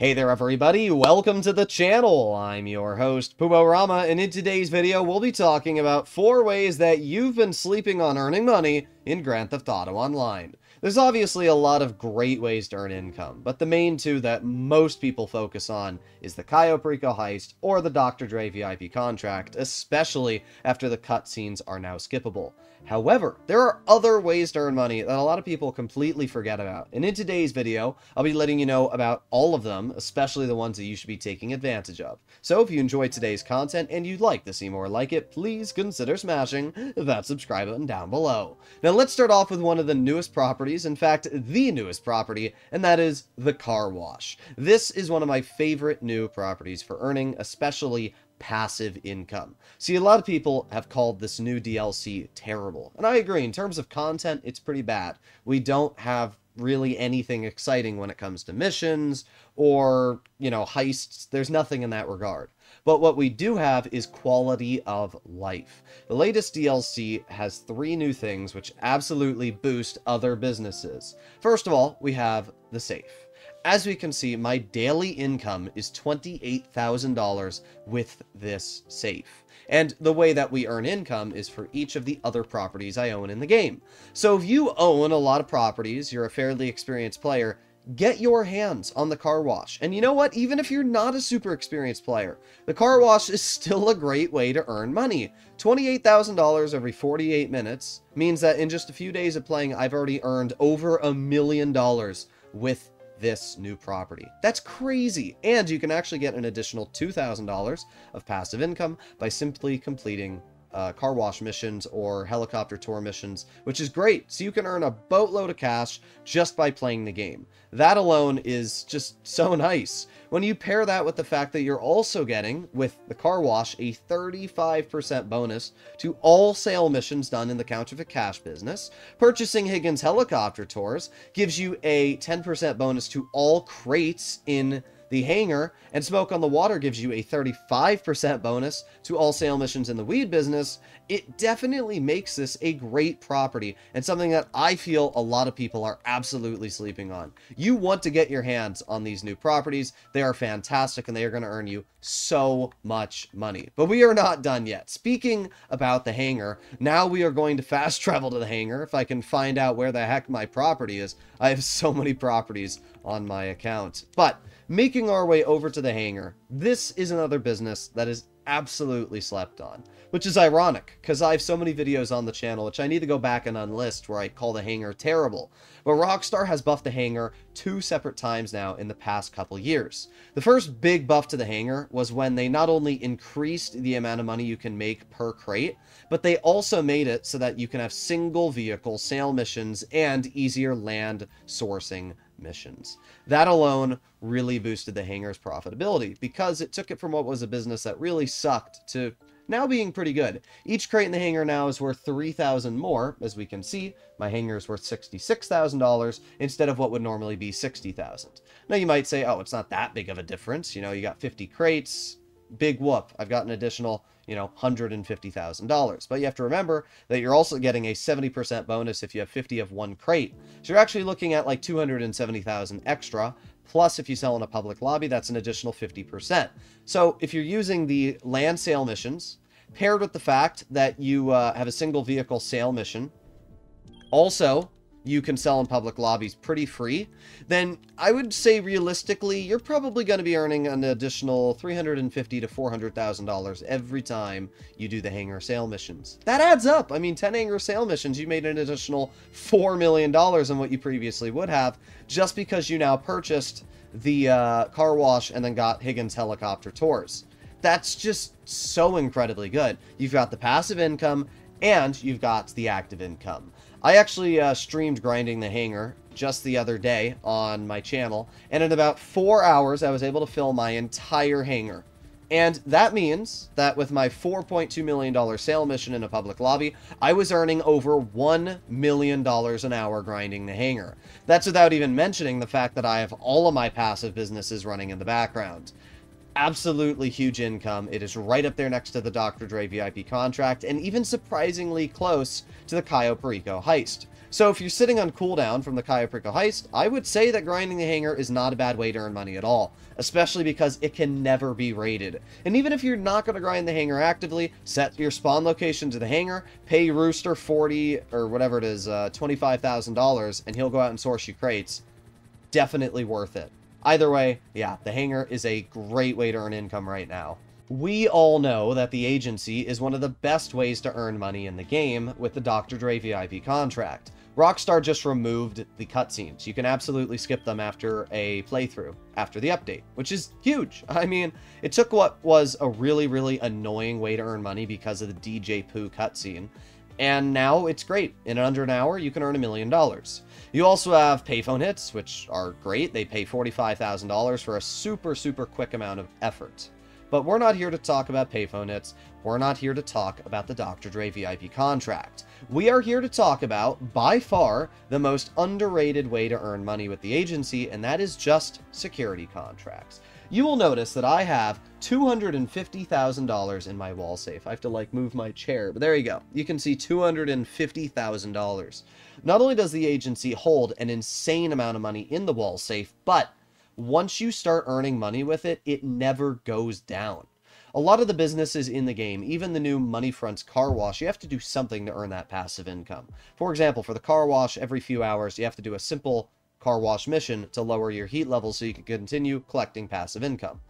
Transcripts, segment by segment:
Hey there everybody, welcome to the channel. I'm your host, Puborama, and in today's video we'll be talking about 4 ways that you've been sleeping on earning money in Grand Theft Auto Online. There's obviously a lot of great ways to earn income, but the main 2 that most people focus on is the Cayo Perico heist or the Dr. Dre VIP contract, especially after the cutscenes are now skippable. However, there are other ways to earn money that a lot of people completely forget about, and in today's video, I'll be letting you know about all of them, especially the ones that you should be taking advantage of. So if you enjoyed today's content and you'd like to see more like it, please consider smashing that subscribe button down below. Now let's start off with one of the newest properties, in fact, the newest property, and that is the car wash. This is one of my favorite new properties for earning, especially passive income. See, a lot of people have called this new DLC terrible, and I agree. In terms of content, it's pretty bad. We don't have really anything exciting when it comes to missions or, heists. There's nothing in that regard. But what we do have is quality of life. The latest DLC has 3 new things which absolutely boost other businesses. First of all, we have the safe. As we can see, my daily income is $28,000 with this safe. And the way that we earn income is for each of the other properties I own in the game. So if you own a lot of properties, you're a fairly experienced player, get your hands on the car wash. And you know what? Even if you're not a super experienced player, the car wash is still a great way to earn money. $28,000 every 48 minutes means that in just a few days of playing, I've already earned over $1 million with this new property. That's crazy. And you can actually get an additional $2,000 of passive income by simply completing car wash missions or helicopter tour missions, which is great. So you can earn a boatload of cash just by playing the game. That alone is just so nice. When you pair that with the fact that you're also getting, with the car wash, a 35% bonus to all sale missions done in the Counterfeit Cash business, purchasing Higgins helicopter tours gives you a 10% bonus to all crates in the Hangar, and Smoke on the Water gives you a 35% bonus to all sale missions in the weed business. It definitely makes this a great property and something that I feel a lot of people are absolutely sleeping on. You want to get your hands on these new properties. They are fantastic and they are going to earn you so much money. But we are not done yet. Speaking about the Hangar, now we are going to fast travel to the Hangar. If I can find out where the heck my property is. I have so many properties on my account. But making our way over to the Hangar, this is another business that is absolutely slept on, which is ironic because I have so many videos on the channel which I need to go back and unlist where I call the Hangar terrible. But Rockstar has buffed the Hangar 2 separate times now in the past couple years. The first big buff to the Hangar was when they not only increased the amount of money you can make per crate, but they also made it so that you can have single vehicle sale missions and easier land sourcing missions. That alone really boosted the Hangar's profitability because it took it from what was a business that really sucked to now being pretty good. Each crate in the Hangar now is worth $3,000 more. As we can see, my Hangar is worth $66,000 instead of what would normally be $60,000. Now you might say, oh, it's not that big of a difference. You got 50 crates, big whoop. I've got an additional, $150,000. But you have to remember that you're also getting a 70% bonus if you have 50 of one crate. So you're actually looking at like 270,000 extra. Plus, if you sell in a public lobby, that's an additional 50%. So if you're using the land sale missions, paired with the fact that you have a single vehicle sale mission, also you can sell in public lobbies pretty free, then I would say realistically, you're probably going to be earning an additional $350,000 to $400,000 every time you do the Hangar sale missions. That adds up. I mean, 10 Hangar sale missions, you made an additional $4 million on what you previously would have, just because you now purchased the car wash and then got Higgins helicopter tours. That's just so incredibly good. You've got the passive income and you've got the active income. I actually streamed grinding the Hangar just the other day on my channel, and in about 4 hours I was able to fill my entire Hangar. And that means that with my $4.2 million sale mission in a public lobby, I was earning over $1 million an hour grinding the Hangar. That's without even mentioning the fact that I have all of my passive businesses running in the background. Absolutely huge income. It is right up there next to the Dr. Dre VIP contract, and even surprisingly close to the Cayo Perico heist. So if you're sitting on cooldown from the Cayo Perico heist, I would say that grinding the hangar is not a bad way to earn money at all, especially because it can never be raided. And even if you're not going to grind the hangar actively, set your spawn location to the hangar, pay Rooster 40 or whatever it is, $25,000, and he'll go out and source you crates. Definitely worth it. Either way, yeah, the hangar is a great way to earn income right now. We all know that the agency is one of the best ways to earn money in the game with the Dr. Dre VIP contract. Rockstar just removed the cutscenes. You can absolutely skip them after a playthrough, after the update, which is huge. I mean, it took what was a really, really annoying way to earn money because of the DJ Pooh cutscene, and now it's great. In under an hour, you can earn $1 million. You also have payphone hits, which are great. They pay $45,000 for a super, super quick amount of effort. But we're not here to talk about payphone hits. We're not here to talk about the Dr. Dre VIP contract. We are here to talk about, by far, the most underrated way to earn money with the agency, and that is just security contracts. You will notice that I have $250,000 in my wall safe. I have to, like, move my chair, but there you go. You can see $250,000. Not only does the agency hold an insane amount of money in the wall safe, but once you start earning money with it, it never goes down. A lot of the businesses in the game, even the new Money Front's car wash, you have to do something to earn that passive income. For example, for the car wash, every few hours, you have to do a simple car wash mission to lower your heat level so you can continue collecting passive income.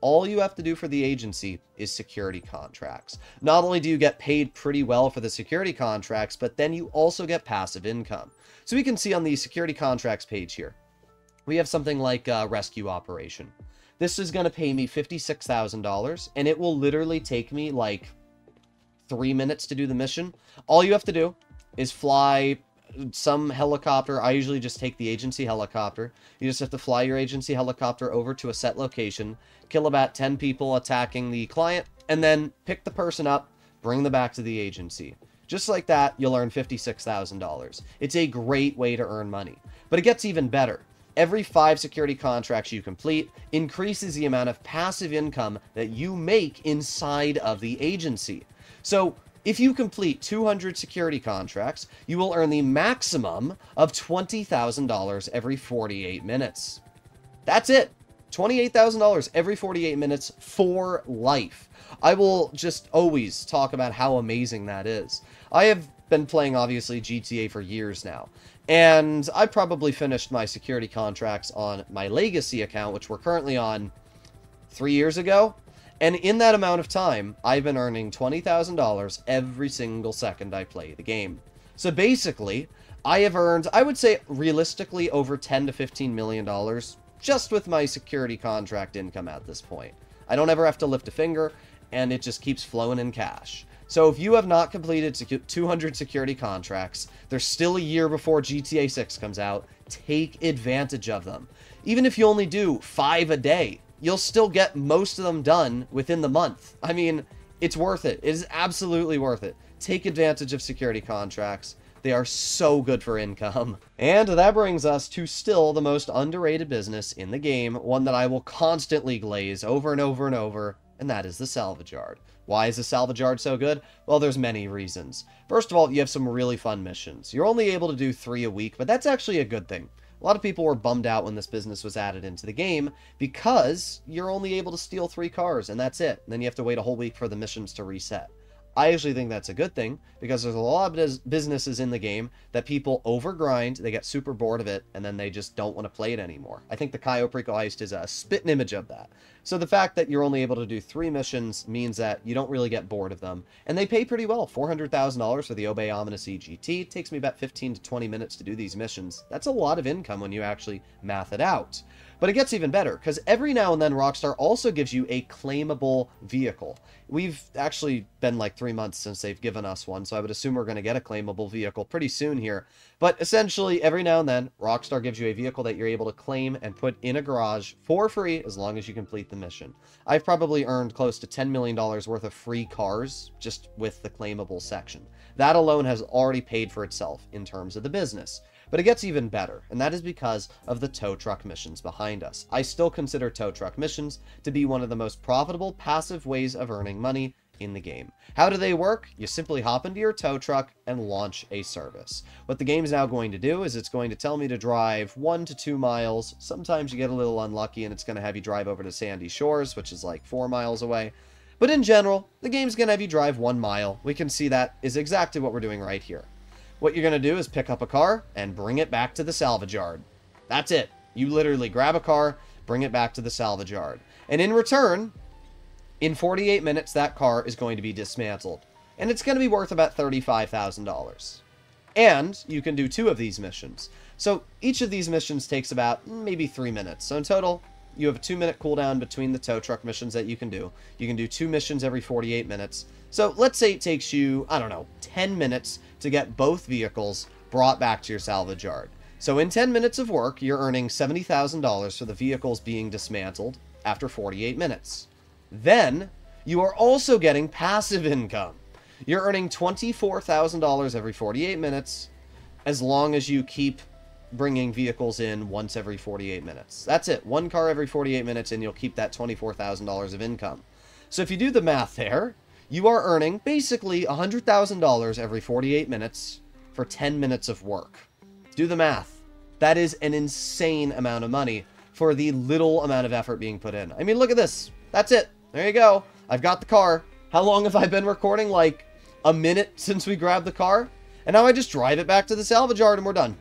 All you have to do for the agency is security contracts. Not only do you get paid pretty well for the security contracts, but then you also get passive income. So we can see on the security contracts page here, we have something like rescue operation. This is going to pay me $56,000, and it will literally take me like 3 minutes to do the mission. All you have to do is fly some helicopter. I usually just take the agency helicopter. You just have to fly your agency helicopter over to a set location, kill about 10 people attacking the client, and then pick the person up, bring them back to the agency. Just like that, you'll earn $56,000. It's a great way to earn money. But it gets even better. Every 5 security contracts you complete increases the amount of passive income that you make inside of the agency. So if you complete 200 security contracts, you will earn the maximum of $20,000 every 48 minutes. That's it. $28,000 every 48 minutes for life. I will just always talk about how amazing that is. I have been playing, obviously, GTA for years now, and I probably finished my security contracts on my Legacy account, which we're currently on 3 years ago. And in that amount of time, I've been earning $20,000 every single second I play the game. So basically, I have earned, I would say, realistically, over $10 to $15 million just with my security contract income at this point. I don't ever have to lift a finger, and it just keeps flowing in cash. So if you have not completed 200 security contracts, there's still a year before GTA 6 comes out. Take advantage of them. Even if you only do 5 a day, you'll still get most of them done within the month. I mean, it's worth it. It is absolutely worth it. Take advantage of security contracts. They are so good for income. And that brings us to still the most underrated business in the game, one that I will constantly glaze over and over and over, and that is the Salvage Yard. Why is the Salvage Yard so good? Well, there's many reasons. First of all, you have some really fun missions. You're only able to do 3 a week, but that's actually a good thing. A lot of people were bummed out when this business was added into the game because you're only able to steal 3 cars, and that's it. And then you have to wait a whole week for the missions to reset. I actually think that's a good thing because there's a lot of businesses in the game that people overgrind, they get super bored of it, and then they just don't want to play it anymore. I think the Cayo Perico heist is a spitting image of that. So the fact that you're only able to do 3 missions means that you don't really get bored of them. And they pay pretty well. $400,000 for the Obey Ominous EGT. It takes me about 15 to 20 minutes to do these missions. That's a lot of income when you actually math it out. But it gets even better, because every now and then Rockstar also gives you a claimable vehicle. We've actually been like 3 months since they've given us one, so I would assume we're going to get a claimable vehicle pretty soon here. But essentially, every now and then, Rockstar gives you a vehicle that you're able to claim and put in a garage for free as long as you complete the mission. I've probably earned close to $10 million worth of free cars just with the claimable section. That alone has already paid for itself in terms of the business. But it gets even better, and that is because of the tow truck missions behind us. I still consider tow truck missions to be one of the most profitable passive ways of earning money in the game. How do they work? You simply hop into your tow truck and launch a service. What the game's now going to do is it's going to tell me to drive 1 to 2 miles. Sometimes you get a little unlucky and it's going to have you drive over to Sandy Shores, which is like 4 miles away. But in general, the game's going to have you drive 1 mile. We can see that is exactly what we're doing right here. What you're going to do is pick up a car and bring it back to the salvage yard. That's it. You literally grab a car, bring it back to the salvage yard. And in return, in 48 minutes, that car is going to be dismantled. And it's going to be worth about $35,000. And you can do 2 of these missions. So each of these missions takes about maybe 3 minutes. So in total, you have a 2-minute cooldown between the tow truck missions that you can do. You can do 2 missions every 48 minutes. So let's say it takes you, I don't know, 10 minutes to get both vehicles brought back to your salvage yard. So in 10 minutes of work, you're earning $70,000 for the vehicles being dismantled after 48 minutes. Then, you are also getting passive income. You're earning $24,000 every 48 minutes, as long as you keep bringing vehicles in once every 48 minutes. That's it. 1 car every 48 minutes, and you'll keep that $24,000 of income. So if you do the math there, you are earning basically $100,000 every 48 minutes for 10 minutes of work. Do the math. That is an insane amount of money for the little amount of effort being put in. I mean, look at this. That's it. There you go. I've got the car. How long have I been recording? Like a minute since we grabbed the car? And now I just drive it back to the salvage yard and we're done.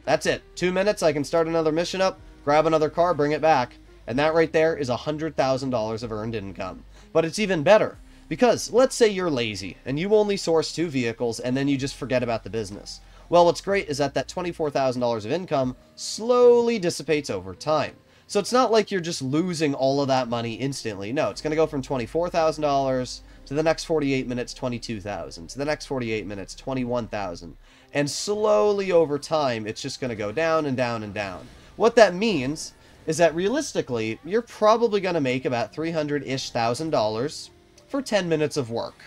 That's it. 2 minutes, I can start another mission up, grab another car, bring it back. And that right there is $100,000 of earned income. But it's even better. Because let's say you're lazy and you only source 2 vehicles and then you just forget about the business. Well, what's great is that $24,000 of income slowly dissipates over time. So it's not like you're just losing all of that money instantly. No, it's going to go from $24,000 to the next 48 minutes, $22,000, to the next 48 minutes, $21,000. And slowly over time, it's just going to go down and down and down. What that means is that realistically, you're probably going to make about $300,000-ish for 10 minutes of work.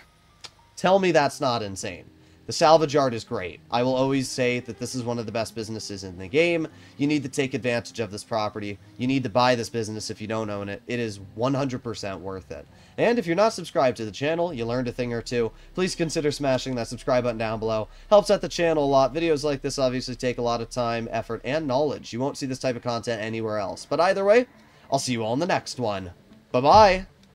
Tell me that's not insane. The salvage yard is great. I will always say that this is one of the best businesses in the game. You need to take advantage of this property. You need to buy this business if you don't own it. It is 100% worth it. And if you're not subscribed to the channel, you learned a thing or two, please consider smashing that subscribe button down below. Helps out the channel a lot. Videos like this obviously take a lot of time, effort, and knowledge. You won't see this type of content anywhere else. But either way, I'll see you all in the next one. Bye-bye.